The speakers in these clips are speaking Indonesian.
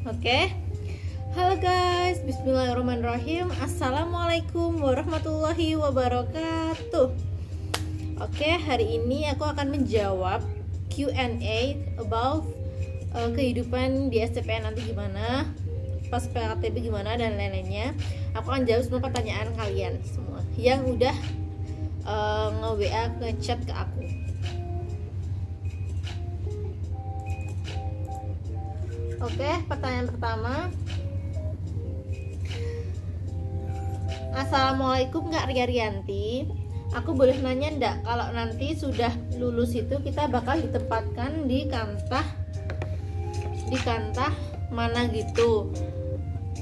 Oke. Halo guys, bismillahirrahmanirrahim. Assalamualaikum warahmatullahi wabarakatuh. Oke, hari ini aku akan menjawab Q&A about kehidupan di SCPN nanti gimana, pas PKTB gimana dan lain-lainnya. Aku akan jawab semua pertanyaan kalian semua yang udah nge-WA, nge-chat ke aku. Oke, pertanyaan pertama. Assalamualaikum Kak Ria Rianti. Aku boleh nanya ndak, kalau nanti sudah lulus itu kita bakal ditempatkan di kantah mana gitu,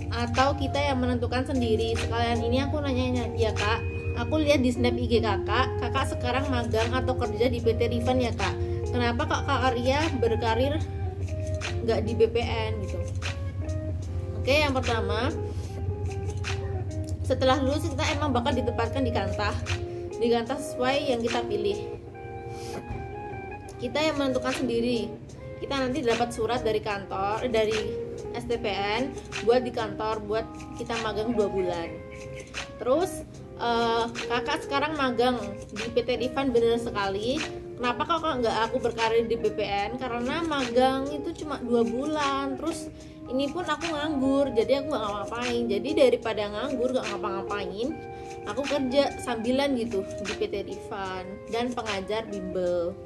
atau kita yang menentukan sendiri? Sekalian ini aku nanya ya Kak, aku lihat di snap IG kakak sekarang magang atau kerja di PT Rifan ya Kak. Kenapa Kak Ria berkarir nggak di BPN gitu? Oke, yang pertama, setelah lulus kita emang bakal ditempatkan di kantah sesuai yang kita pilih. Kita yang menentukan sendiri. Kita nanti dapat surat dari kantor, dari STPN buat di kantor, buat kita magang 2 bulan. Terus kakak sekarang magang di PT Rifan, bener sekali. Kenapa kok nggak aku berkarir di BPN? Karena magang itu cuma 2 bulan. Terus ini pun aku nganggur, jadi aku nggak ngapa-ngapain. Jadi daripada nganggur nggak ngapa-ngapain, aku kerja sambilan gitu di PT Rifan dan pengajar bimbel.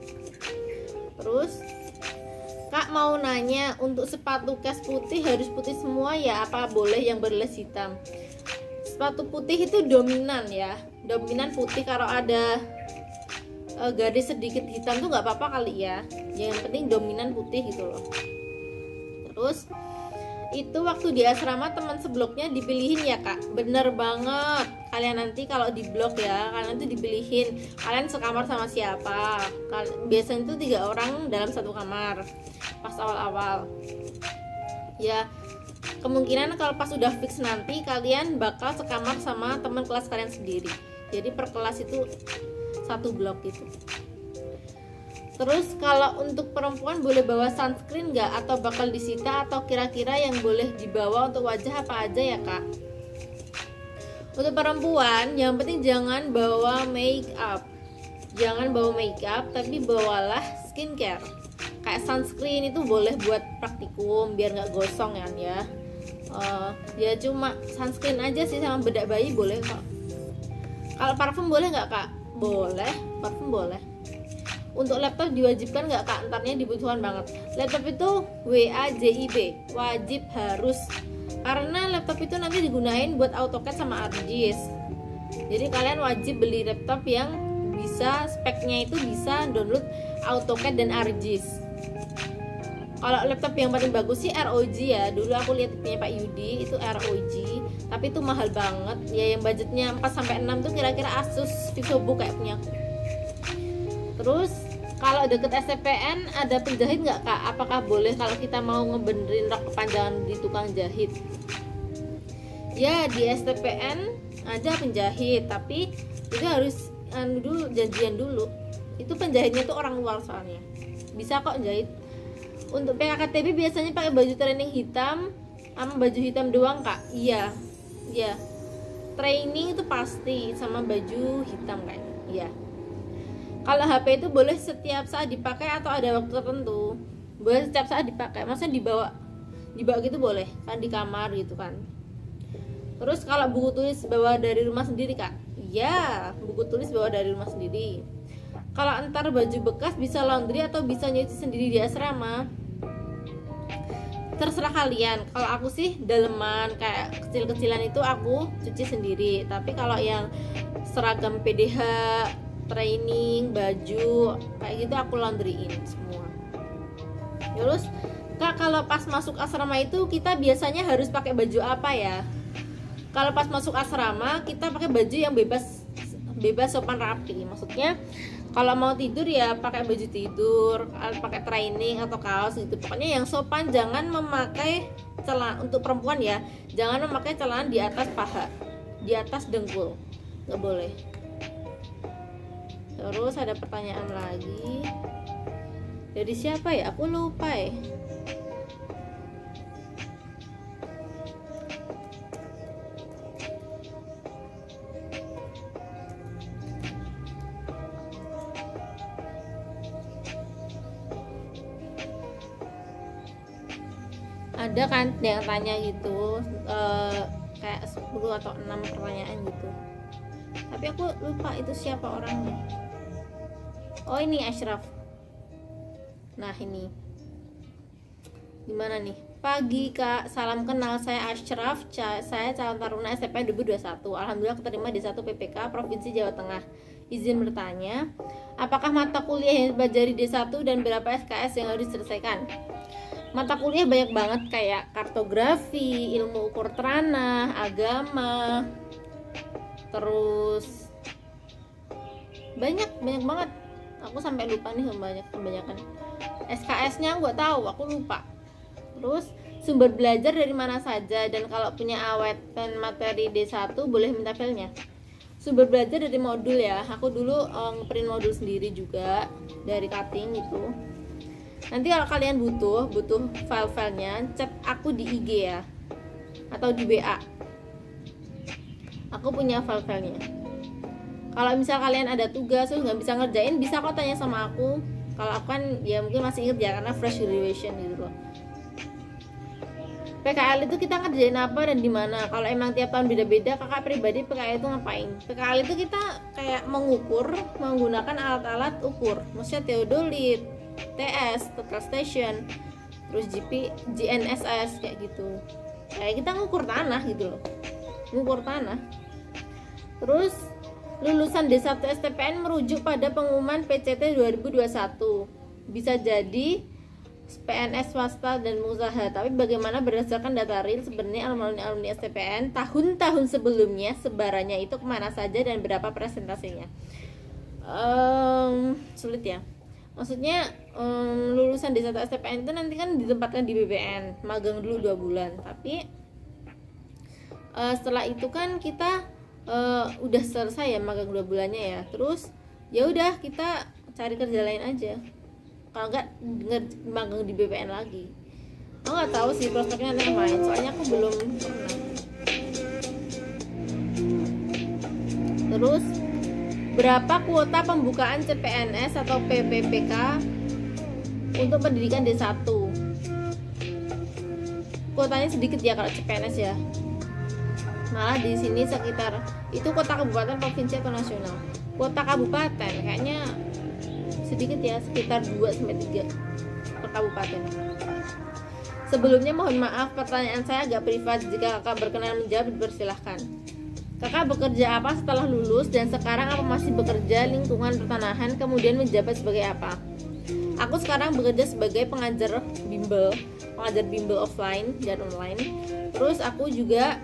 Terus Kak mau nanya, untuk sepatu cast putih harus putih semua ya? Apa boleh yang berles hitam? Sepatu putih itu dominan ya, dominan putih. Kalau ada garis sedikit hitam tuh nggak apa-apa kali ya. Yang penting dominan putih gitu loh. Terus itu waktu di asrama teman sebloknya dipilihin ya Kak? Bener banget. Kalian nanti kalau di blok ya, kalian nanti dipilihin. Kalian sekamar sama siapa? Biasanya itu 3 orang dalam satu kamar pas awal-awal. Ya, kemungkinan kalau pas udah fix nanti kalian bakal sekamar sama teman kelas kalian sendiri. Jadi per kelas itu 1 blok gitu. Terus kalau untuk perempuan boleh bawa sunscreen nggak, atau bakal disita, atau kira-kira yang boleh dibawa untuk wajah apa aja ya Kak? Untuk perempuan yang penting jangan bawa make up. Jangan bawa make up, tapi bawalah skincare. Kayak sunscreen itu boleh buat praktikum biar nggak gosong ya. Ya cuma sunscreen aja sih, sama bedak bayi boleh kok. Kalau parfum boleh nggak Kak? Boleh, parfum boleh. Untuk laptop diwajibkan nggak Kak? Entarnya dibutuhkan banget. Laptop itu WAJIB, wajib harus. Karena laptop itu nanti digunain buat AutoCAD sama ArcGIS. Jadi kalian wajib beli laptop yang bisa, speknya itu bisa download AutoCAD dan ArcGIS. Kalau laptop yang paling bagus sih ROG ya. Dulu aku lihat punya Pak Yudi itu ROG, tapi itu mahal banget. Ya yang budgetnya 4-6 tuh kira-kira Asus VivoBook kayak punya aku. Terus kalau deket SCPN ada penjahit nggak Kak? Apakah boleh kalau kita mau ngebenerin rok kepanjangan di tukang jahit? Ya di STPN ada penjahit, tapi itu harus dulu janjian dulu. Itu penjahitnya tuh orang luar soalnya. Bisa kok jahit. Untuk PKKTB biasanya pakai baju training hitam sama baju hitam doang Kak? Iya. Training itu pasti sama baju hitam kayaknya. Iya. Kalau HP itu boleh setiap saat dipakai atau ada waktu tertentu? Boleh setiap saat dipakai, maksudnya dibawa gitu boleh kan, di kamar gitu kan. Terus kalau buku tulis bawa dari rumah sendiri Kak? Iya, buku tulis bawa dari rumah sendiri. Kalau antar baju bekas bisa laundry atau bisa nyuci sendiri di asrama? Terserah kalian. Kalau aku sih daleman kayak kecil-kecilan itu aku cuci sendiri. Tapi kalau yang seragam PDH, training, baju kayak gitu aku laundryin semua. Terus Kak, kalau pas masuk asrama itu kita biasanya harus pakai baju apa ya? Kalau pas masuk asrama kita pakai baju yang bebas sopan rapi. Maksudnya kalau mau tidur ya pakai baju tidur, pakai training atau kaos gitu. Pokoknya yang sopan, jangan memakai celana. Untuk perempuan ya, jangan memakai celana di atas paha, di atas dengkul, nggak boleh. Terus ada pertanyaan lagi dari siapa ya? Aku lupa ya. ada kan yang tanya gitu, kayak 10 atau 6 pertanyaan gitu, tapi aku lupa itu siapa orangnya. Oh ini Ashraf. Nah ini gimana nih? Pagi Kak, salam kenal, saya Ashraf, saya calon taruna STPN 2021. Alhamdulillah keterima di 1 PPK Provinsi Jawa Tengah. Izin bertanya, apakah mata kuliah yang dipelajari D1 dan berapa SKS yang harus diselesaikan? Mata kuliah banyak banget, kayak kartografi, ilmu ukur tanah, agama, terus banyak banget. Aku sampai lupa nih kebanyakan. SKS-nya gue tahu, aku lupa. Terus sumber belajar dari mana saja, dan kalau punya aweten materi D1 boleh minta filenya. Sumber belajar dari modul ya. Aku dulu ngeprint modul sendiri juga dari cutting gitu. Nanti kalau kalian butuh file-filenya, chat aku di IG ya, atau di WA. Aku punya file-filenya. Kalau misal kalian ada tugas terus nggak bisa ngerjain, bisa kok tanya sama aku. Kalau aku kan ya mungkin masih inget ya, karena fresh graduation gitu loh. PKL itu kita ngerjain apa dan di mana? Kalau emang tiap tahun beda-beda, kakak pribadi PKL itu ngapain? PKL itu kita kayak mengukur menggunakan alat-alat ukur, maksudnya theodolit, TS, total station, terus GNSS kayak gitu. Kayak kita ngukur tanah gitu loh, ngukur tanah. Terus lulusan D1 STPN merujuk pada pengumuman PCT 2021. Bisa jadi PNS swasta dan usaha, tapi bagaimana berdasarkan data real sebenarnya alumni STPN tahun-tahun sebelumnya sebarannya itu kemana saja dan berapa presentasinya? Sulit ya, maksudnya lulusan D1 STPN itu nanti kan ditempatkan di BPN, magang dulu 2 bulan, tapi setelah itu kan kita udah selesai ya magang 2 bulannya ya, terus ya udah kita cari kerja lain aja. Kalau enggak magang di BPN lagi. Aku nggak tahu sih prospeknya nanti main, soalnya aku belum pernah. Terus berapa kuota pembukaan CPNS atau PPPK untuk pendidikan D1? Kuotanya sedikit ya kalau CPNS ya. Malah di sini sekitar itu kota kabupaten, provinsi atau nasional. Kota kabupaten kayaknya sedikit ya, sekitar 2-3 per kabupaten. Sebelumnya mohon maaf, pertanyaan saya agak privat. Jika kakak berkenan menjawab, dipersilahkan. Kakak bekerja apa setelah lulus, dan sekarang apa masih bekerja lingkungan pertanahan, kemudian menjabat sebagai apa? Aku sekarang bekerja sebagai pengajar bimbel offline dan online. Terus aku juga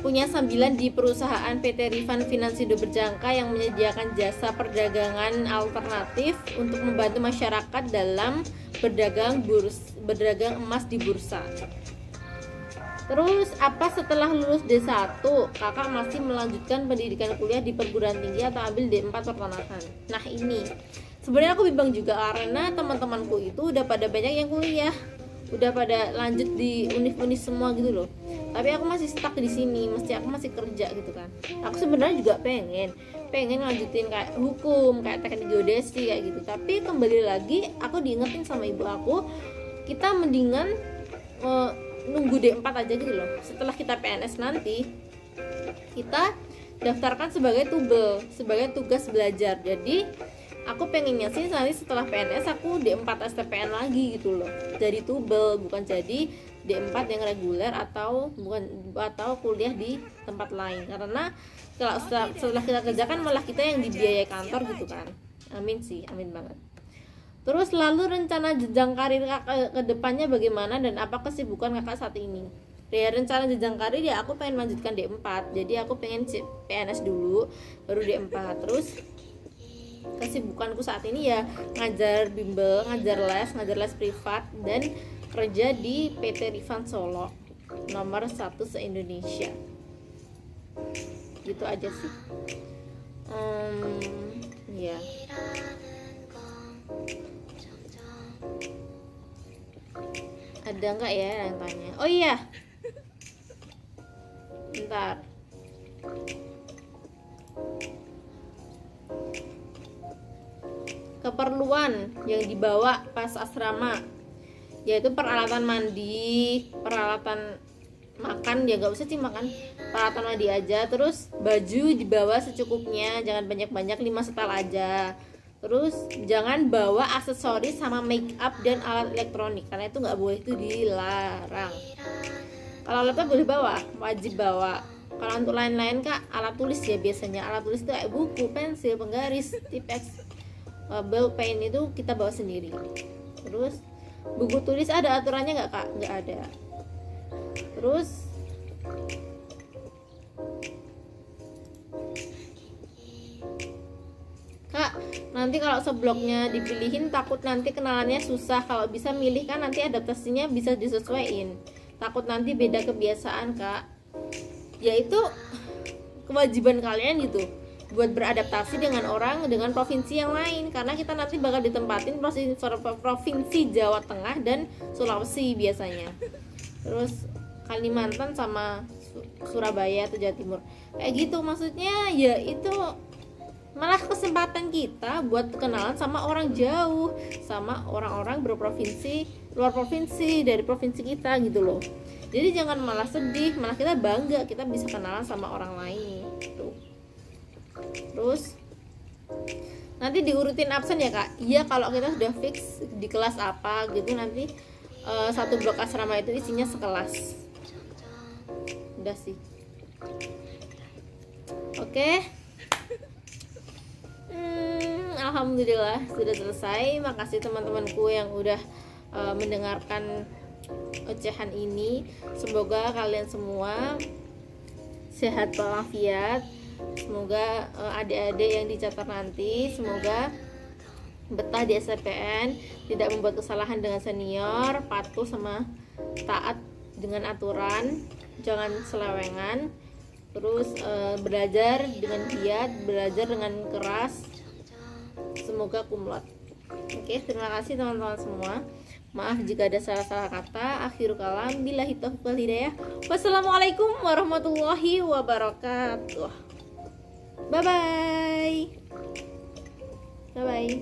punya sambilan di perusahaan PT Rifan Finansindo Berjangka yang menyediakan jasa perdagangan alternatif untuk membantu masyarakat dalam berdagang emas di bursa. Terus apa setelah lulus D1 kakak masih melanjutkan pendidikan kuliah di perguruan tinggi atau ambil D4 pertanahan? Nah ini sebenarnya aku bimbang juga, karena teman-temanku itu udah pada banyak yang kuliah, udah pada lanjut di univ-univ semua gitu loh, tapi aku masih stuck di sini, aku masih kerja gitu kan. Aku sebenarnya juga pengen lanjutin kayak hukum, kayak teknik geodesi kayak gitu, tapi kembali lagi aku diingetin sama ibu aku, kita mendingan nunggu D4 aja gitu loh. Setelah kita PNS nanti kita daftarkan sebagai tubel, sebagai tugas belajar. Jadi aku pengennya sih nanti setelah PNS aku D4 STPN lagi gitu loh, jadi tubel, bukan jadi D4 yang reguler atau kuliah di tempat lain. Karena kalau setelah kita kerjakan malah kita yang dibiayai kantor gitu kan. Amin sih, amin banget. Terus lalu rencana jenjang karir kakak ke depannya bagaimana, dan apa kesibukan kakak saat ini? Ya rencana jenjang karir ya aku pengen lanjutkan D4, jadi aku pengen PNS dulu baru D4. Terus kesibukanku saat ini ya ngajar bimbel, ngajar les privat, dan kerja di PT Rifan Solo nomor 1 se-Indonesia. Gitu aja sih. Ya. Ada nggak ya yang tanya? Oh iya, bentar. Keperluan yang dibawa pas asrama yaitu peralatan mandi, peralatan makan, ya gak usah sih makan, peralatan mandi aja. Terus baju dibawa secukupnya, jangan banyak-banyak, 5 setel aja. Terus jangan bawa aksesoris sama make up dan alat elektronik, karena itu nggak boleh, itu dilarang. Kalau laptop boleh bawa, wajib bawa. Kalau untuk lain-lain kak, alat tulis ya biasanya. Alat tulis itu kayak buku, pensil, penggaris, tipex, ballpen itu kita bawa sendiri. Terus buku tulis ada aturannya nggak kak? Nggak ada. Terus kak, nanti kalau sebloknya dipilihin takut nanti kenalannya susah. Kalau bisa milih kan nanti adaptasinya bisa disesuaikan. Takut nanti beda kebiasaan kak. Ya itu kewajiban kalian gitu, buat beradaptasi dengan orang, dengan provinsi yang lain. Karena kita nanti bakal ditempatin provinsi Jawa Tengah dan Sulawesi biasanya. Terus Kalimantan sama Surabaya atau Jawa Timur. Kayak gitu maksudnya, ya itu malah kesempatan kita buat kenalan sama orang jauh, sama orang-orang berprovinsi, luar provinsi dari provinsi kita gitu loh. Jadi jangan malah sedih, malah kita bangga kita bisa kenalan sama orang lain gitu. Terus nanti diurutin absen ya kak. Iya, kalau kita sudah fix di kelas apa gitu, nanti satu blok asrama itu isinya sekelas. Udah sih. Oke. Alhamdulillah sudah selesai. Makasih teman-temanku yang udah mendengarkan ocehan ini. Semoga kalian semua sehat walafiat. Semoga adik-adik yang dicatat nanti semoga betah di SNPTN, tidak membuat kesalahan dengan senior, patuh sama taat dengan aturan, jangan selewengan. Terus belajar dengan giat, belajar dengan keras. Semoga kumlot. Oke, terima kasih teman-teman semua. Maaf jika ada salah-salah kata. Akhirul kalam, billahi taufiq wal hidayah. Wassalamualaikum warahmatullahi wabarakatuh. Bye bye. Bye bye.